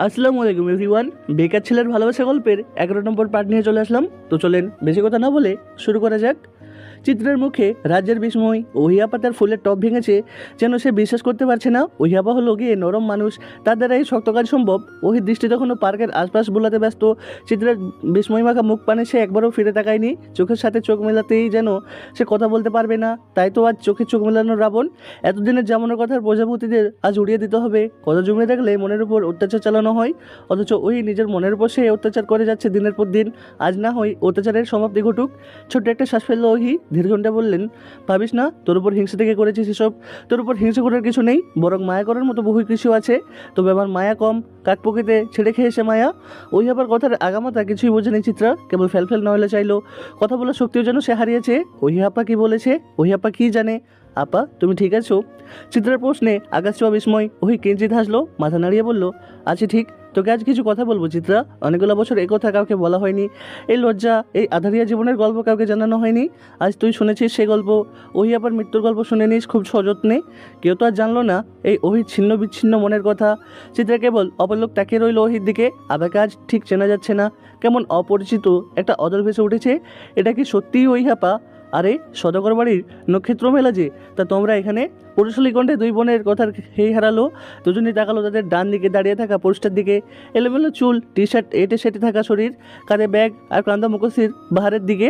আসসালামু আলাইকুম এভরিওয়ান। বেকার ছেলের ভালোবাসা গল্পের 11 নম্বর পার্ট নিয়ে চলে আসলাম। তো চলেন বেশি কথা না বলে শুরু করা যাক। চিত্রের মুখে রাজ্যের বিস্ময়। ওহিয়াপা তার ফুলের টপ ভেঙেছে, যেন সে বিশ্বাস করতে পারছে না। ওহিয়াপা হলো গিয়ে নরম মানুষ, তার দ্বারা এই শক্ত কাজ সম্ভব। ওহির দৃষ্টি তখনও পার্কের আশপাশ বোলাতে ব্যস্ত। চিত্রের বিস্ময় মাখা মুখ পানে সে একবারও ফিরে তাকায়নি। চোখের সাথে চোখ মেলাতেই যেন সে কথা বলতে পারবে না। তাই তো আজ চোখে চোখ মেলানোর রাবণ। এতদিনের জামানোর কথার প্রজাপতিদের আজ উড়িয়ে দিতে হবে। কথা জমিয়ে থাকলে মনের উপর অত্যাচার চালানো হয়, অথচ ওই নিজের মনের উপর সে অত্যাচার করে যাচ্ছে দিনের পর দিন। আজ না হয় অত্যাচারের সমাপ্তি ঘটুক। ছোট্ট একটা শ্বাস ফেললো ওহি। ধীর ঘন্টা বললেন, ভাবিস না তোর উপর হিংসা থেকে করেছিস এসব। তোর উপর হিংসা করার কিছু নেই, বরং মায়া করার মতো বহু কিছু আছে। তবে আমার মায়া কম, কাক পকেতে ছেড়ে খেয়েছে মায়া। ওই আবার কথার আগামাতা কিছুই বোঝেনি চিত্রা, কেবল ফেল নইলে চাইলো। কথা বলার শক্তিও যেন সে হারিয়েছে। ওহি আপা কি বলেছে, ওহি আপা কি জানে? আপা তুমি ঠিক আছো? চিত্রার প্রশ্নে আকাশ ছোঁয়া বিস্ময়। ওহি কিঞ্চিত হাসলো, মাথা নাড়িয়ে বলল, আছি ঠিক। তোকে আজ কিছু কথা বলবো চিত্রা। অনেকগুলো বছর এ কথা কাউকে বলা হয়নি। এই লজ্জা, এই আধারিয়া জীবনের গল্প কাউকে জানানো হয়নি। আজ তুই শুনেছিস সে গল্প। ওহি আবার মৃত্যুর গল্প শুনে নিস খুব সযত্নে। কেউ তো আর জানলো না এই ওহির ছিন্ন বিচ্ছিন্ন মনের কথা। চিত্রা কেবল অপলক তাকিয়ে রইল ওহির দিকে। আবাকে আজ ঠিক চেনা যাচ্ছে না, কেমন অপরিচিত একটা অদল ভেসে উঠেছে। এটা কি সত্যিই ওই হাপা? আরে সদাগর বাড়ির নক্ষত্র মেলা যে, তা তোমরা এখানে? পুরুষালী কণ্ঠে দুই বোনের কথার হেই হারালো। দুজনেই তাকালো তাদের ডান দিকে দাঁড়িয়ে থাকা পুরুষটার দিকে। এলোমেলো চুল, টি শার্ট এটে সেটে থাকা শরীর, কাঁধে ব্যাগ আর ক্লান্ত মুখশ্রীর বাহারের দিকে।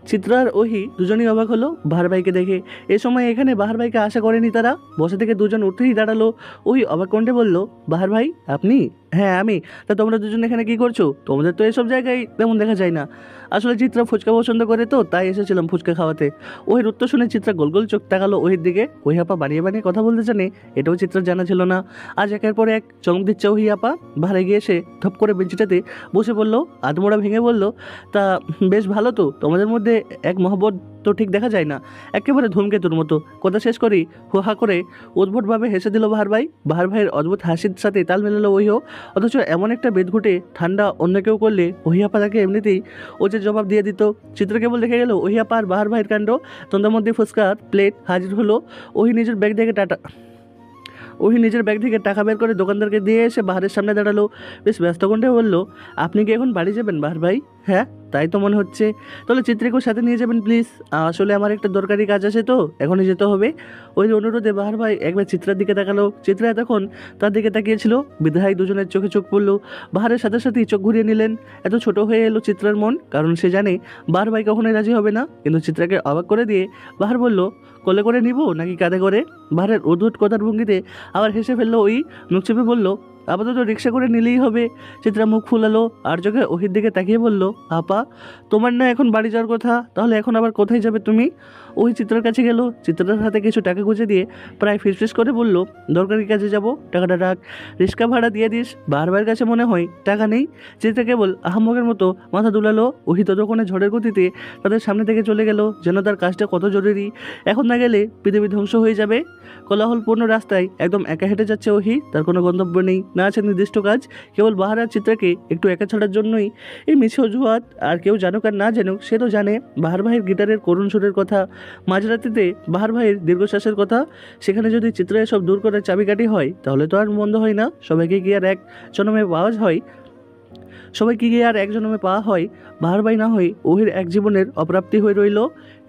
চিত্রা আর ওহি দুজনেই অবাক হলো বাহার ভাইকে দেখে। এ সময় এখানে বাহার ভাইকে আশা করেনি তারা। বসা থেকে দুজন উঠেই দাঁড়ালো। ওহি অবাক কণ্ঠে বলল, বাহার ভাই আপনি? হ্যাঁ আমি। তা তোমরা দুজন এখানে কি করছো? তোমাদের তো এসব জায়গায় তেমন দেখা যায় না। আসলে চিত্রা ফুচকা পছন্দ করে তো তাই এসেছিলাম ফুচকা খাওয়াতে। ওহির উত্তর শুনে চিত্রা গোল গোল চোখ তাকালো ওহির দিকে। ওহি আপা বানিয়ে বানিয়ে কথা বলতে জানে, এটাও চিত্রার জানা ছিল না। আজ একের পর এক চমক দিচ্ছে ওহি আপা। বাহারে গিয়ে এসে ধপ করে বেঞ্চিটাতে বসে পড়লো, আধমোড়া ভেঙে বলল, তা বেশ ভালো তো, তোমাদের মধ্যে এক মহব্বত তো ঠিক দেখা যায় না, একেবারে ধূমকেতুর মতো। কথা শেষ করি হো হা করে উদ্ভটভাবে হেসে দিল বাহার ভাই। বাহার ভাইয়ের অদ্ভুত হাসির সাথে তাল মেলালো ওহিও। অথচ এমন একটা বেদঘুটে ঠান্ডা অন্য কেউ করলে ওহিয়াপা তাকে এমনিতেই ও যে জবাব দিয়ে দিত। চিত্র কেবল দেখে গেল ওহিয়াপা আর বাহার ভাইয়ের কাণ্ড। তন্দের মধ্যে ফুচকার প্লেট হাজির হলো। ওহি নিজের ব্যাগ থেকে টাকা বের করে দোকানদারকে দিয়ে এসে বাহারের সামনে দাঁড়ালো। বেশ ব্যস্ত কণ্ঠে বলল, আপনি কি এখন বাড়ি যাবেন বাহার ভাই? হ্যাঁ তাই তো মনে হচ্ছে। তাহলে চিত্রিকেও সাথে নিয়ে যাবেন প্লিজ। আসলে আমার একটা দরকারি কাজ আছে তো এখনই যেতে হবে। ওই অনুরোধে বাহার ভাই একবার চিত্রার দিকে তাকালো। চিত্রা এতক্ষণ তার দিকে তাকিয়েছিল, বিধায় দুজনের চোখে চোখ পড়লো। বাহারের সাথে সাথেই চোখ ঘুরিয়ে নিলেন। এত ছোট হয়ে এলো চিত্রার মন, কারণ সে জানে বাহার ভাই কখনোই রাজি হবে না। কিন্তু চিত্রাকে অবাক করে দিয়ে বাহার বলল, কোলে করে নিব নাকি কাঁধে করে? বাহারের অদ্ভুত কথার ভঙ্গিতে আবার হেসে ফেললো ওই। মুখ চেপে বলল, আপাতত রিক্সা করে নিলেই হবে। চিত্রা মুখ ফুলালো আর চোখে ওহির দিকে তাকিয়ে বলল, আপা তোমার না এখন বাড়ি যাওয়ার কথা, তাহলে এখন আবার কোথায় যাবে তুমি? ওই চিত্রার কাছে গেল, চিত্রার হাতে কিছু টাকা গুঁজে দিয়ে প্রায় ফিসফিস করে বলল, দরকারি কাজে যাব, টাকাটা রাখ, রিক্সা ভাড়া দিয়ে দিস। বারবার কাছে মনে হয় টাকা নেই। চিত্রা কেবল আহাম্মকের মতো মাথা দুলালো। ওহি ততক্ষণে ঝড়ের গতিতে তাদের সামনে থেকে চলে গেল, যেন তার কাজটা কত জরুরি। এখন না গেলে পৃথিবী ধ্বংস হয়ে যাবে। কোলাহলপূর্ণ রাস্তায় একদম একা হেঁটে যাচ্ছে ওহি। তার কোনো গন্তব্য নেই, না আছে নির্দিষ্ট কাজ। কেবল বাহার আর চিত্রাকে একটু একা ছাড়ার জন্যই এই মিছে অজুহাত। আর কেউ জানুক আর না জানুক, সে তো জানে বাহার ভাইয়ের গিটারের করুণ সুরের কথা, মাঝরাতিতে বাহার ভাইয়ের দীর্ঘশ্বাসের কথা। সেখানে যদি চিত্রা এসব দূর করার চাবিকাঠি হয়, তাহলে তো আর মন্দ হয় না। সবাইকে কি আর এক জন্মে পাওয়া হয়? সবাইকে গিয়ে আর এক জন্মে পাওয়া হয়? বাহার ভাই না হয় ওহির এক জীবনের অপ্রাপ্তি হয়ে রইল।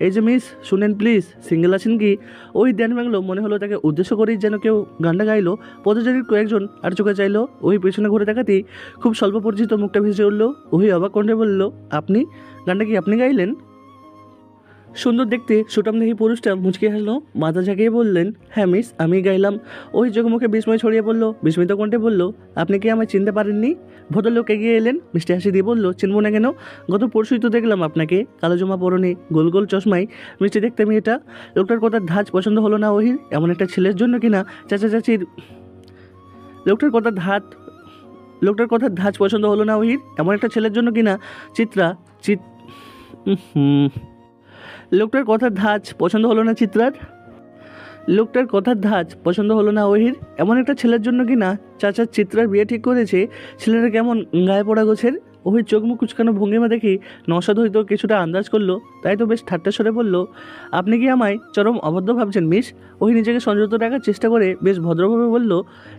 এই যে মিস, শুনেন প্লিজ, সিঙ্গেল আছেন কি? ওই ধ্যান ভাঙলো, মনে হলো তাকে উদ্দেশ্য করেই যেন কেউ গানটা গাইলো। পথচারীর কয়েকজন আর চোখে চাইলো। ওই পেছনে ঘুরে তাকাতেই খুব স্বল্প পরিচিত মুখটা ভেসে উঠলো। ওই অবাক কণ্ঠে বলল, আপনি? গানটা কি আপনি গাইলেন? সুন্দর দেখতে সুটামদেহী পুরুষটা মুচকে হাসলো, মাথা ঝাঁকিয়ে বললেন, হ্যাঁ মিস আমি গাইলাম। ওই চোখে মুখে বিস্ময় ছড়িয়ে বলল, বিস্মিত কণ্ঠে বলল, আপনি কি আমায় চিনতে পারেননি? ভদ্রলোক এগিয়ে এলেন, মিষ্টি হাসি দিয়ে বলল, চিনবো না কেন? গত পরশুই তো দেখলাম আপনাকে, কালো জামা পরনে, গোল গোল চশমায়, মিষ্টি দেখতে মেয়েটা। লোকটার কথার ধাঁচ পছন্দ হলো না ওহির। এমন একটা ছেলের জন্য কিনা চাচা চাচির লোকটার কথার ধাঁচ লোকটার কথার ধাঁচ পছন্দ হলো না ওহির। এমন একটা ছেলের জন্য কিনা চিত্রা চিত লোকটার কথার ধাঁচ পছন্দ হলো না চিত্রার। লোকটার কথার ধাঁচ পছন্দ হলো না ওহির। এমন একটা ছেলের জন্য কিনা চাচার চিত্রার বিয়ে ঠিক করেছে। ছেলেটা কেমন গায়ে পড়া গোছের। ওই চোখ মুখ কুচকানো ভঙ্গিমা দেখি নওশাদ হয়তো কিছুটা আন্দাজ করলো, তাই তো বেশ ঠাট্টা স্বরে বলল, আপনি কি আমায় চরম অভদ্র ভাবছেন মিস? ওই নিজেকে সংযত রাখার চেষ্টা করে বেশ ভদ্রভাবে বলল,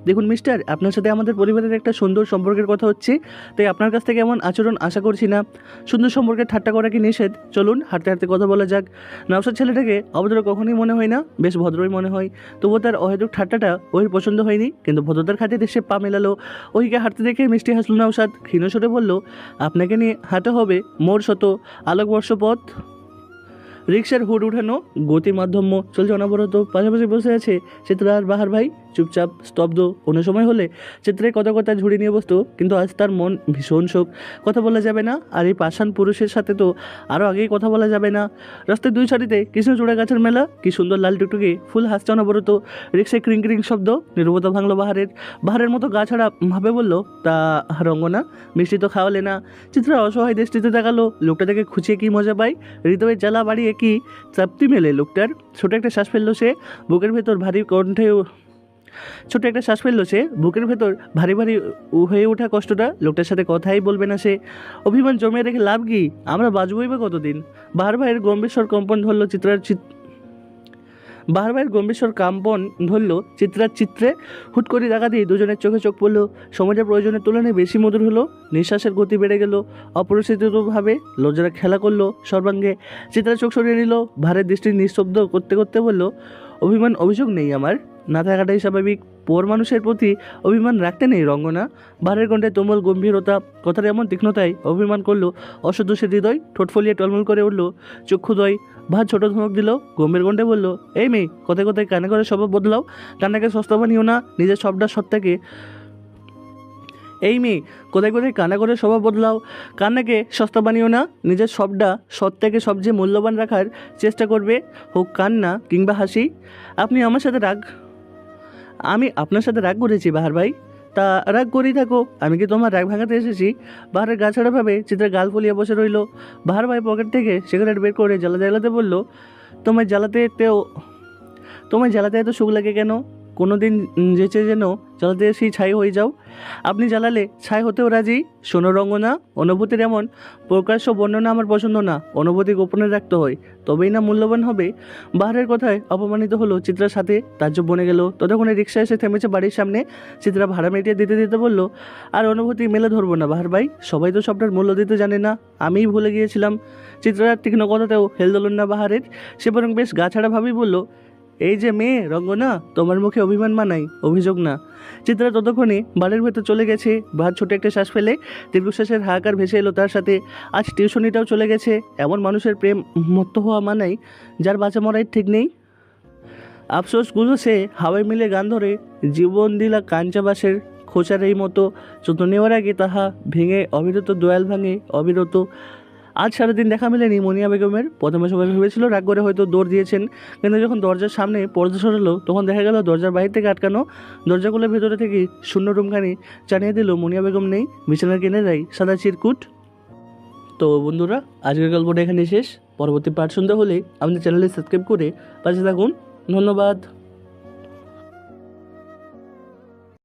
দেখুন মিস্টার, আপনার সাথে আমাদের পরিবারের একটা সুন্দর সম্পর্কের কথা হচ্ছে, তাই আপনার কাছ থেকে এমন আচরণ আশা করছি না। সুন্দর সম্পর্কে ঠাট্টা করা কি নিষেধ? চলুন হাঁটতে হাঁটতে কথা বলা যাক। নওশাদ ছেলেটাকে অভদ্র কখনোই মনে হয় না, বেশ ভদ্রই মনে হয়। তবুও তার অহেতুক ঠাট্টাটা ওহির পছন্দ হয়নি, কিন্তু ভদ্রতার খাতিরে সে পা মেলালো। ওহিকে হাঁটতে দেখে মিষ্টি হাসল নওশাদ, ক্ষীণ স্বরে বলল, আপনাকে নিয়ে হাঁটা হবে মোর শত আলোকবর্ষ পথ। রিক্সার হুড উঠানো, গতি মাধ্যম্য চলছে অনবরত। পাশাপাশি বসে আছে চিত্রা আর বাহার ভাই, চুপচাপ স্তব্ধ। অন্য সময় হলে চিত্রে কথা কথা ঝুড়ি নিয়ে বসতো, কিন্তু আজ তার মন ভীষণ শোক। কথা বলা যাবে না, আর এই পাষাণ পুরুষের সাথে তো আরও আগেই কথা বলা যাবে না। রাস্তায় দুই সারিতে কৃষ্ণচূড়া গাছের মেলা, কি সুন্দর লাল টুকটুকি ফুল হাসছে অনবরত। রিক্সায় ক্রিং ক্রিং শব্দ, নীরবতা ভাঙলো বাহারের মতো গা ছাড়া ভাবে বলল, তা রঙ্গনা, মিষ্টি তো খাওয়ালে না? চিত্রা অসহায় দৃষ্টিতে তাকালো, লোকটা দেখে খুঁচিয়ে কি মজা পায়। হৃদয়ের জ্বালা বাড়িয়ে কি চাপটি মেলে লোকটার। ছোট একটা শ্বাস ফেললো সে, বুকের ভেতর ভারী ভারী হয়ে ওঠা কষ্টটা। লোকটার সাথে কথাই বলবে না সে। অভিমান জমিয়ে রেখে লাভ কি? আমরা বাঁচবই বা কতদিন? বাহার ভাইয়ের গম্ভীর কম্পন ধরল চিত্রার চিত্রে। হুট করে দেখা দিয়ে দুজনের চোখে চোখ পড়লো। সমাজের প্রয়োজনের তুলনায় বেশি মধুর হলো। নিঃশ্বাসের গতি বেড়ে গেল। অপরিচিতভাবে লজ্জারা খেলা করলো সর্বাঙ্গে। চিত্রা চোখ সরিয়ে নিল, ভারের দৃষ্টি নিঃশব্দ করতে করতে বলল, অভিযোগ নেই আমার, না থাকাটাই স্বাভাবিক। পর মানুষের প্রতি অভিমান রাখতে নেই রঙ্গনা। ভারের কণ্ঠে তুমুল গম্ভীরতা, কথার এমন তীক্ষ্ণতায় অভিমান করলো অসদস্যের হৃদয়। ঠোঁট ফলিয়ে টলমল করে উঠল চক্ষুদয়। ভাত ছোট ধমক দিল, গম্ভীর কণ্ঠে বলল, এই মেয়ে, কথায় কথায় কানে করে স্বভাব বদলাও, কান্নাকে সস্তা বানিও না নিজের সবটা সত্তাকে। এই মেয়ে, কোথায় কোথায় কান্না করে স্বভাব বদলাও, কান্নাকে সস্তা বানিও না নিজের সবটা সত্তাকে সবচেয়ে মূল্যবান রাখার চেষ্টা করবে, হোক কান্না কিংবা হাসি। আমি আপনার সাথে রাগ করেছি বাহার ভাই। তা রাগ করেই থাকো, আমি কি তোমার রাগ ভাঙাতে এসেছি? বাহারের গা ছাড়া ভাবে চিত্রের গাল ফুলিয়ে বসে রইল। বাহার ভাই পকেট থেকে সিগারেট বের করে জ্বালাতে বলল, তোমায় জ্বালাতে এত সুখ লাগে কেন? কোনো দিন যেচে যেন জ্বালাতে সেই ছাই হয়ে যাও। আপনি জ্বালালে ছাই হতেও রাজি। শোনো রঙ্গনা, অনুভূতির এমন প্রকাশ্য বর্ণনা আমার পছন্দ না। অনুভূতি গোপনে রাখতে হয়, তবেই না মূল্যবান হবে। বাহারের কথায় অপমানিত হলো চিত্রার সাথে, তাজ্জব বনে গেল। ততক্ষণে রিক্সা এসে থেমেছে বাড়ির সামনে। চিত্রা ভাড়া মিটিয়ে দিতে দিতে বলল, আর অনুভূতি মেলে ধরবো না বাহার ভাই, সবাই তো সবটার মূল্য দিতে জানে না, আমিই ভুলে গিয়েছিলাম। চিত্রার তীক্ষ্ণ কথাতেও হেলদোলন না বাহারের, সে বরং বেশ গা ছাড়া ভাবেই বলল, এই যে মেয়ে রঙ্গনা, তোমার মুখে অভিমান মানাই, অভিযোগ না। চিত্রা ততক্ষণে বাড়ির ভেতর চলে গেছে। ভাত ছোট একটা শ্বাস ফেলে দীর্ঘশ্বাসের হাহাকার ভেসে এলো তার সাথে। আজ টিউশনিটাও চলে গেছে। এমন মানুষের প্রেম মত্ত হওয়া মানাই, যার বাঁচা মরাই ঠিক নেই। আফসোসগুলো সে হাওয়ায় মিলে গান ধরে, জীবন দিলা কাঞ্চাবাসের খোঁচার এই মতো, যত নেওয়ার আগে তাহা ভেঙে অবিরত দোয়াল ভাঙে অবিরত। আজ সারাদিন দেখা মেলেনি মনিয়া বেগমের। প্রথমে সবাই ভেবেছিল রাগ করে হয়তো দৌড় দিয়েছেন, কিন্তু যখন দরজার সামনে পর্দা সরালো তখন দেখা গেল দরজার বাইরে থেকে আটকানো। দরজাগুলোর ভেতরে থেকে শূন্য রুমখানি জানিয়ে দিল মনিয়া বেগম নেই, বিছানার কিনারাই সাদা চিরকুট। তো বন্ধুরা, আজকের গল্পটা এখানে শেষ। পরবর্তী পার্ট শুনতে হলে আমাদের চ্যানেলে সাবস্ক্রাইব করে পাশে থাকুন। ধন্যবাদ।